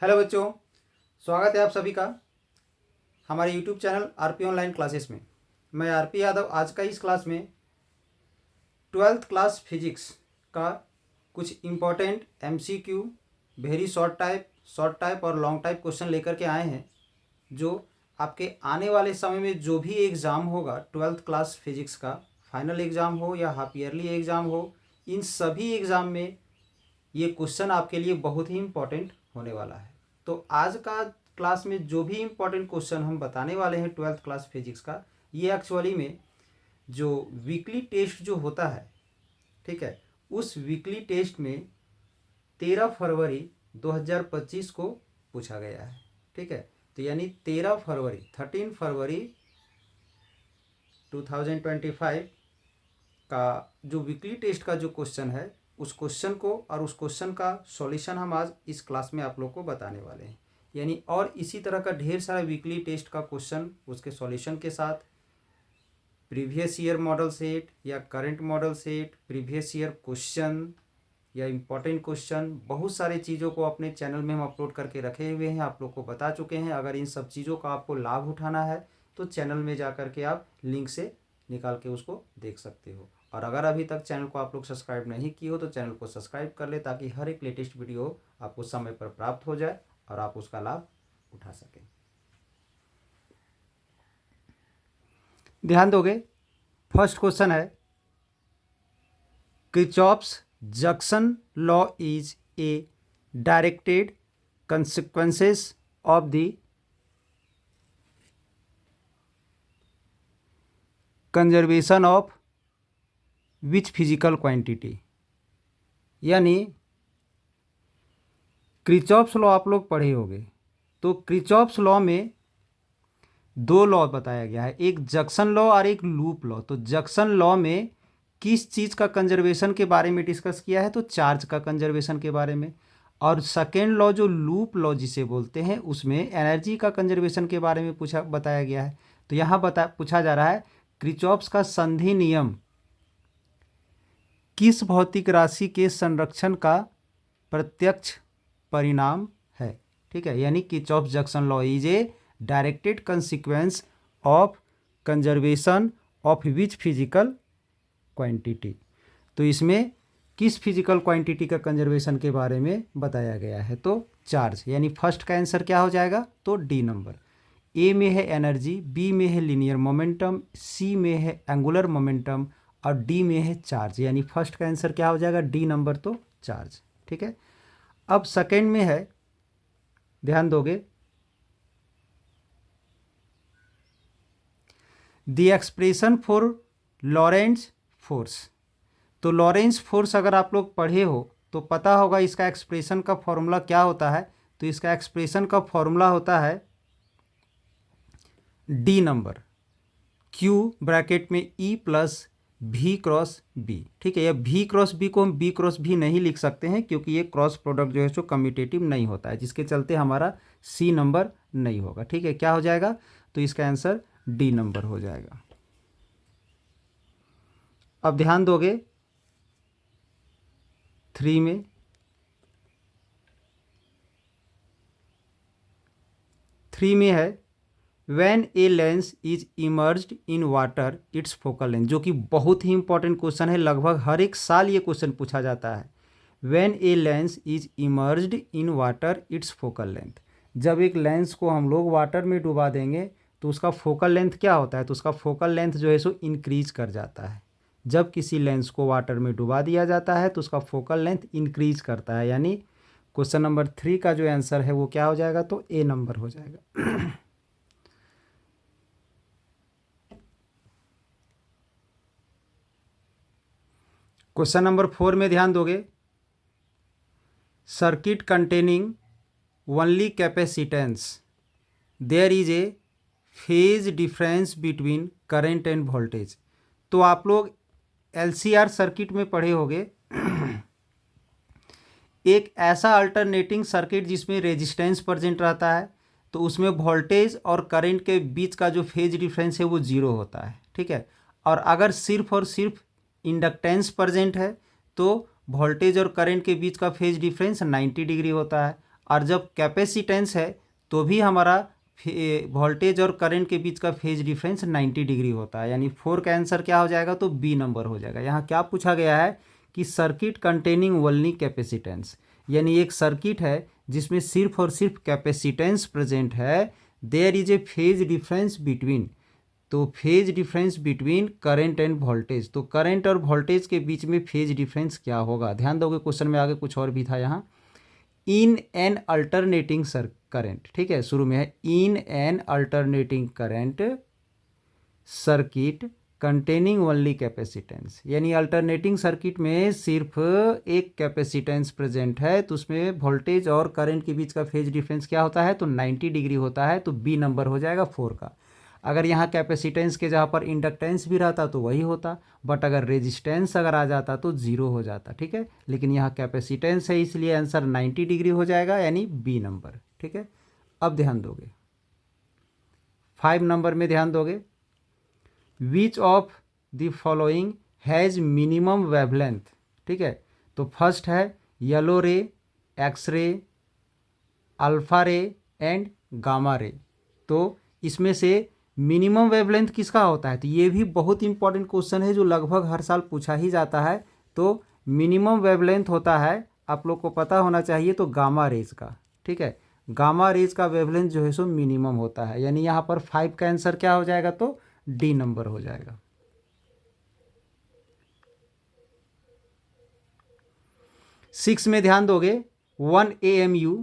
Hello बच्चों, स्वागत है आप सभी का हमारे YouTube channel RP online classes में। मैं आरपी यादव आज का इस क्लास में 12th क्लास फिजिक्स का कुछ important MCQ, very short type और लॉन्ग टाइप क्वेश्चन लेकर के आए हैं, जो आपके आने वाले समय में जो भी एग्ज़ाम होगा 12th क्लास फिजिक्स का, फाइनल एग्ज़ाम हो या हाफ ईयरली एग्ज़ाम हो, इन सभी एग्ज़ाम में ये क्वेश्चन आपके लिए बहुत ही इम्पोर्टेंट होने वाला है। तो आज का क्लास में जो भी इम्पोर्टेंट क्वेश्चन हम बताने वाले हैं 12th क्लास फिजिक्स का, ये एक्चुअली में जो वीकली टेस्ट जो होता है, ठीक है, उस वीकली टेस्ट में 13 फरवरी 2025 को पूछा गया है। ठीक है, तो यानी 13 फरवरी 2025 का जो वीकली टेस्ट का जो क्वेश्चन है, उस क्वेश्चन को और उस क्वेश्चन का सॉल्यूशन हम आज इस क्लास में आप लोग को बताने वाले हैं। यानी और इसी तरह का ढेर सारा वीकली टेस्ट का क्वेश्चन उसके सॉल्यूशन के साथ, प्रीवियस ईयर मॉडल सेट या current model set, previous year question या इम्पोर्टेंट क्वेश्चन, बहुत सारे चीज़ों को अपने चैनल में हम अपलोड करके रखे हुए हैं, आप लोग को बता चुके हैं। अगर इन सब चीज़ों का आपको लाभ उठाना है तो चैनल में जा कर के आप लिंक से निकाल के उसको देख सकते हो। और अगर अभी तक चैनल को आप लोग सब्सक्राइब नहीं किए हो तो चैनल को सब्सक्राइब कर ले, ताकि हर एक लेटेस्ट वीडियो आपको समय पर प्राप्त हो जाए और आप उसका लाभ उठा सकें। ध्यान दोगे, फर्स्ट क्वेश्चन है, Kirchhoff's junction law is a directed consequences of the conservation of which physical quantity. यानी किरचॉफ्स लॉ आप लोग पढ़े होंगे, तो किरचॉफ्स लॉ में दो लॉ बताया गया है, एक जंक्शन लॉ और एक लूप लॉ। तो जंक्शन लॉ में किस चीज़ का कंजर्वेशन के बारे में डिस्कस किया है, तो चार्ज का कंजर्वेशन के बारे में। और सेकेंड लॉ जो लूप लॉ जिसे बोलते हैं, उसमें एनर्जी का कंजर्वेशन के बारे में बताया गया है। तो यहाँ पूछा जा रहा है, किरचॉफ्स का संधि नियम किस भौतिक राशि के संरक्षण का प्रत्यक्ष परिणाम है। ठीक है, यानी Kirchhoff's junction law is a directed consequence of conservation of which physical quantity. तो इसमें किस फिजिकल क्वांटिटी का कंजर्वेशन के बारे में बताया गया है, तो चार्ज। यानी फर्स्ट का आंसर क्या हो जाएगा, तो डी नंबर। ए में है एनर्जी, बी में है लीनियर मोमेंटम, सी में है एंगुलर मोमेंटम और डी में है चार्ज। यानी फर्स्ट का आंसर क्या हो जाएगा, डी नंबर, तो चार्ज। ठीक है, अब सेकेंड में है, ध्यान दोगे, द एक्सप्रेशन फॉर लॉरेंट्ज फोर्स। तो लॉरेंट्ज फोर्स अगर आप लोग पढ़े हो तो पता होगा इसका एक्सप्रेशन का फॉर्मूला क्या होता है। तो इसका एक्सप्रेशन का फॉर्मूला होता है डी नंबर, क्यू ब्रैकेट में ई प्लस भी क्रॉस बी। ठीक है, या भी क्रॉस बी को हम बी क्रॉस भी नहीं लिख सकते हैं, क्योंकि ये क्रॉस प्रोडक्ट जो है सो कम्यूटेटिव नहीं होता है, जिसके चलते हमारा सी नंबर नहीं होगा। ठीक है, क्या हो जाएगा, तो इसका आंसर डी नंबर हो जाएगा। अब ध्यान दोगे, 3 में है, when a lens is emerged in water it's focal length, जो कि बहुत ही इंपॉर्टेंट क्वेश्चन है, लगभग हर एक साल ये क्वेश्चन पूछा जाता है। When a lens is emerged in water it's focal length, जब एक लेंस को हम लोग वाटर में डुबा देंगे तो उसका फोकल लेंथ क्या होता है, तो उसका फोकल लेंथ जो है सो इंक्रीज कर जाता है। जब किसी लेंस को वाटर में डुबा दिया जाता है तो उसका फोकल लेंथ इंक्रीज करता है। यानी क्वेश्चन नंबर 3 का जो आंसर है वो क्या हो जाएगा, तो ए नंबर हो जाएगा। क्वेश्चन नंबर 4 में ध्यान दोगे, circuit containing only capacitance there is a phase difference between current and voltage. तो आप लोग एलसीआर सर्किट में पढ़े होंगे, एक ऐसा अल्टरनेटिंग सर्किट जिसमें रेजिस्टेंस प्रेजेंट रहता है, तो उसमें वोल्टेज और करंट के बीच का जो फेज डिफरेंस है वो जीरो होता है। ठीक है, और अगर सिर्फ और सिर्फ इंडक्टेंस प्रेजेंट है तो वोल्टेज और करंट के बीच का फेज डिफरेंस 90 डिग्री होता है। और जब कैपेसिटेंस है तो भी हमारा वोल्टेज और करंट के बीच का फेज डिफरेंस 90 डिग्री होता है। यानी 4 का आंसर क्या हो जाएगा, तो बी नंबर हो जाएगा। यहाँ क्या पूछा गया है कि सर्किट कंटेनिंग ओनली कैपेसिटेंस, यानी एक सर्किट है जिसमें सिर्फ और सिर्फ कैपेसिटेंस प्रेजेंट है, there is a phase difference between, तो phase difference between current and voltage, तो करंट और वोल्टेज के बीच में फेज डिफरेंस क्या होगा। ध्यान दोगे क्वेश्चन में आगे कुछ और भी था यहाँ, इन एन अल्टरनेटिंग करंट, ठीक है, शुरू में है in an alternating current circuit containing only capacitance, यानी अल्टरनेटिंग सर्किट में सिर्फ एक कैपेसिटेंस प्रेजेंट है, तो उसमें वोल्टेज और करंट के बीच का फेज डिफरेंस क्या होता है, तो 90 डिग्री होता है, तो बी नंबर हो जाएगा 4 का। अगर यहाँ कैपेसिटेंस के जहाँ पर इंडक्टेंस भी रहता तो वही होता, बट अगर रेजिस्टेंस अगर आ जाता तो 0 हो जाता, ठीक है, लेकिन यहाँ कैपेसिटेंस है इसलिए आंसर 90 डिग्री हो जाएगा, यानी बी नंबर, ठीक है। अब ध्यान दोगे 5 नंबर में ध्यान दोगे, which of the following has minimum wavelength, ठीक है, तो फर्स्ट है येलो रे, एक्स रे, अल्फा रे एंड गामा रे, तो इसमें से मिनिमम वेवलेंथ किसका होता है, तो ये भी बहुत इंपॉर्टेंट क्वेश्चन है जो लगभग हर साल पूछा ही जाता है। तो मिनिमम वेवलेंथ होता है, आप लोग को पता होना चाहिए, तो गामा रेज का, ठीक है, गामा रेज का वेवलेंथ जो है सो मिनिमम होता है, यानी यहाँ पर 5 का आंसर क्या हो जाएगा, तो डी नंबर हो जाएगा। 6 में ध्यान दोगे, 1 AMU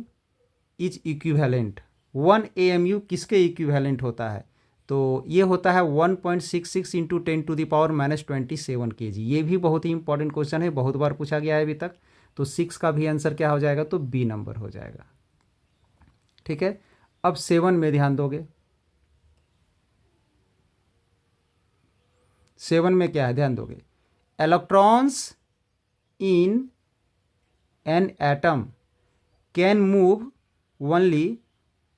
इज इक्विवेलेंट, 1 AMU किसके इक्विवेलेंट होता है, तो ये होता है 1.66 इंटू 10⁻⁻27 kg। ये भी बहुत ही इंपॉर्टेंट क्वेश्चन है, बहुत बार पूछा गया है अभी तक, तो 6 का भी आंसर क्या हो जाएगा, तो बी नंबर हो जाएगा, ठीक है। अब 7 में ध्यान दोगे, 7 में क्या है, ध्यान दोगे, electrons in an atom can move only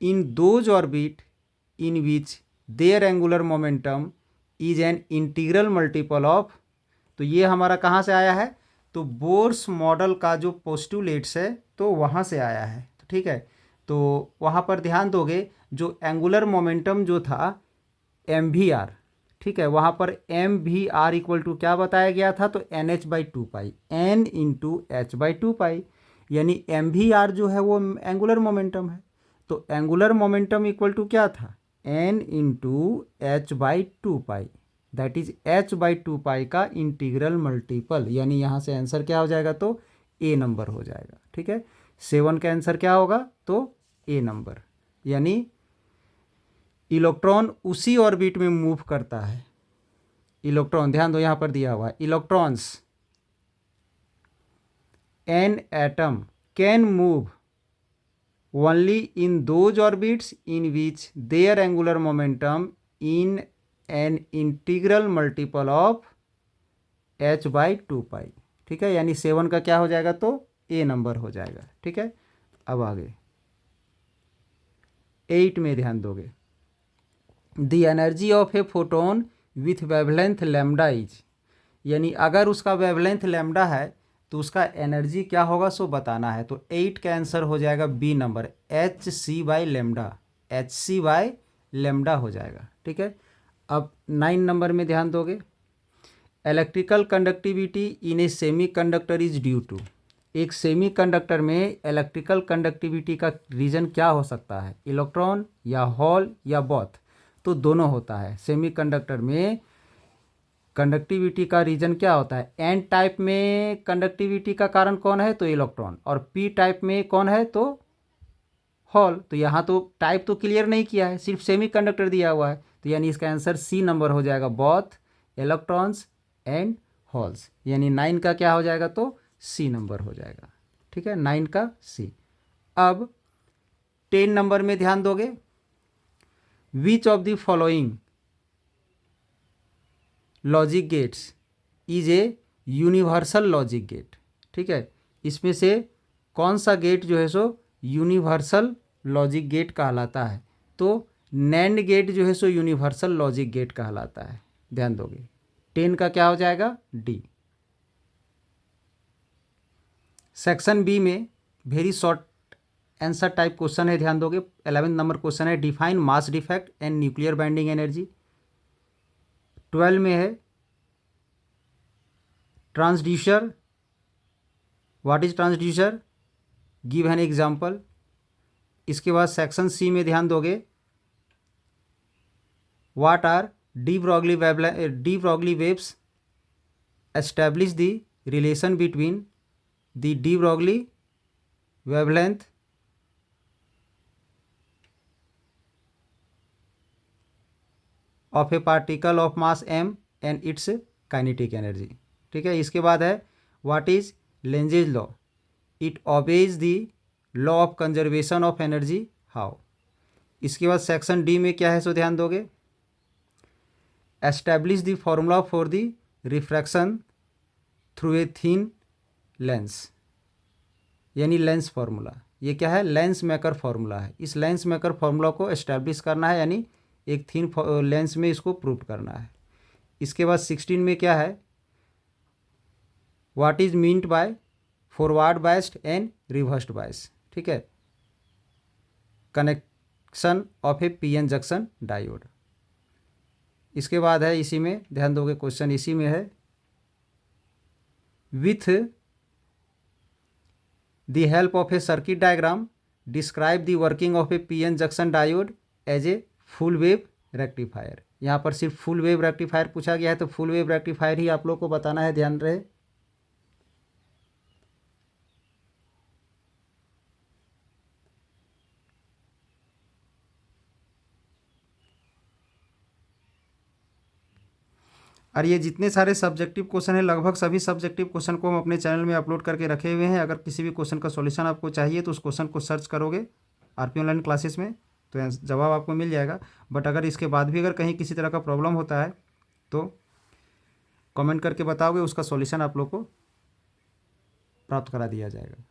in those orbit in which their angular momentum is an integral multiple of, तो ये हमारा कहाँ से आया है, तो बोर्स मॉडल का जो पोस्टुलेट्स है तो वहाँ से आया है, तो ठीक है, तो वहाँ पर ध्यान दोगे जो एंगुलर मोमेंटम जो था MVR, ठीक है, वहाँ पर MVR इक्वल टू क्या बताया गया था, तो NH/2π, N इंटू H/2π, यानी MVR जो है वो एंगुलर मोमेंटम है, तो एंगुलर मोमेंटम इक्वल टू क्या था, N into H/2π, that is H/2π का इंटीग्रल मल्टीपल, यानी यहाँ से आंसर क्या हो जाएगा, तो ए नंबर हो जाएगा, ठीक है। 7 का आंसर क्या होगा, तो ए नंबर, यानी इलेक्ट्रॉन उसी ऑर्बिट में मूव करता है, इलेक्ट्रॉन, ध्यान दो यहाँ पर दिया हुआ है, electrons an atom can move only in those orbits in which their angular momentum in an integral multiple of H/2π, ठीक है, यानी 7 का क्या हो जाएगा, तो ए नंबर हो जाएगा, ठीक है। अब आगे 8 में ध्यान दोगे, the energy of a photon with wavelength lambda is, यानी अगर उसका वेवलेंथ लैम्डा है तो उसका एनर्जी क्या होगा सो बताना है, तो 8 का आंसर हो जाएगा बी नंबर, Hc/λ, Hc/λ हो जाएगा, ठीक है। अब 9 नंबर में ध्यान दोगे, electrical conductivity in a semiconductor is due to, एक सेमी कंडक्टर में इलेक्ट्रिकल कंडक्टिविटी का रीजन क्या हो सकता है, इलेक्ट्रॉन या होल या बोथ, तो दोनों होता है। सेमी कंडक्टर में कंडक्टिविटी का रीजन क्या होता है, एन टाइप में कंडक्टिविटी का कारण कौन है, तो इलेक्ट्रॉन, और पी टाइप में कौन है, तो होल, तो यहाँ तो टाइप तो क्लियर नहीं किया है, सिर्फ सेमी कंडक्टर दिया हुआ है, तो यानी इसका आंसर सी नंबर हो जाएगा, बोथ इलेक्ट्रॉन्स एंड होल्स, यानी 9 का क्या हो जाएगा, तो सी नंबर हो जाएगा, ठीक है, 9 का सी। अब 10 नंबर में ध्यान दोगे, which of the following logic gates is a universal logic gate, ठीक है, इसमें से कौन सा गेट जो है सो यूनिवर्सल लॉजिक गेट कहलाता है, तो नैंड गेट जो है सो यूनिवर्सल लॉजिक गेट कहलाता है, ध्यान दोगे। 10 का क्या हो जाएगा, डी। सेक्शन बी में very short answer type question है, ध्यान दोगे। 11 नंबर क्वेश्चन है define mass defect and nuclear binding energy. 12 में है transducer, what is transducer, give an example. इसके बाद सेक्शन सी में ध्यान दोगे what R de Broglie waves, establish the relation between the de Broglie wavelength of A particle of mass m and it's kinetic energy. ठीक है। इसके बाद है what is lenses law, it obeys the law of conservation of energy how. इसके बाद section D में क्या है सो ध्यान दोगे establish the formula for the refraction through a thin lens, यानी लेंस फार्मूला। ये क्या है, लेंस मेकर फार्मूला है। इस लेंस मेकर फार्मूला को एस्टैब्लिश करना है, यानी एक थिन लेंस में इसको प्रूव करना है। इसके बाद 16 में क्या है what is meant by forward biased and reversed bias. ठीक है, connection of a PN junction diode. इसके बाद है इसी में ध्यान दोगे क्वेश्चन इसी में है with the help of a circuit diagram describe the working of a PN junction diode as a full wave rectifier. यहाँ पर सिर्फ फुल वेव रेक्टिफायर पूछा गया है, तो फुल वेव रेक्टिफायर ही आप लोग को बताना है, ध्यान रहे। और ये जितने सारे सब्जेक्टिव क्वेश्चन हैं लगभग सभी सब्जेक्टिव क्वेश्चन को हम अपने चैनल में अपलोड करके रखे हुए हैं। अगर किसी भी क्वेश्चन का सॉल्यूशन आपको चाहिए तो उस क्वेश्चन को सर्च करोगे आरपी ऑनलाइन क्लासेस में तो जवाब आपको मिल जाएगा। बट अगर इसके बाद भी अगर कहीं किसी तरह का प्रॉब्लम होता है तो कमेंट करके बताओगे, उसका सॉल्यूशन आप लोग को प्राप्त करा दिया जाएगा।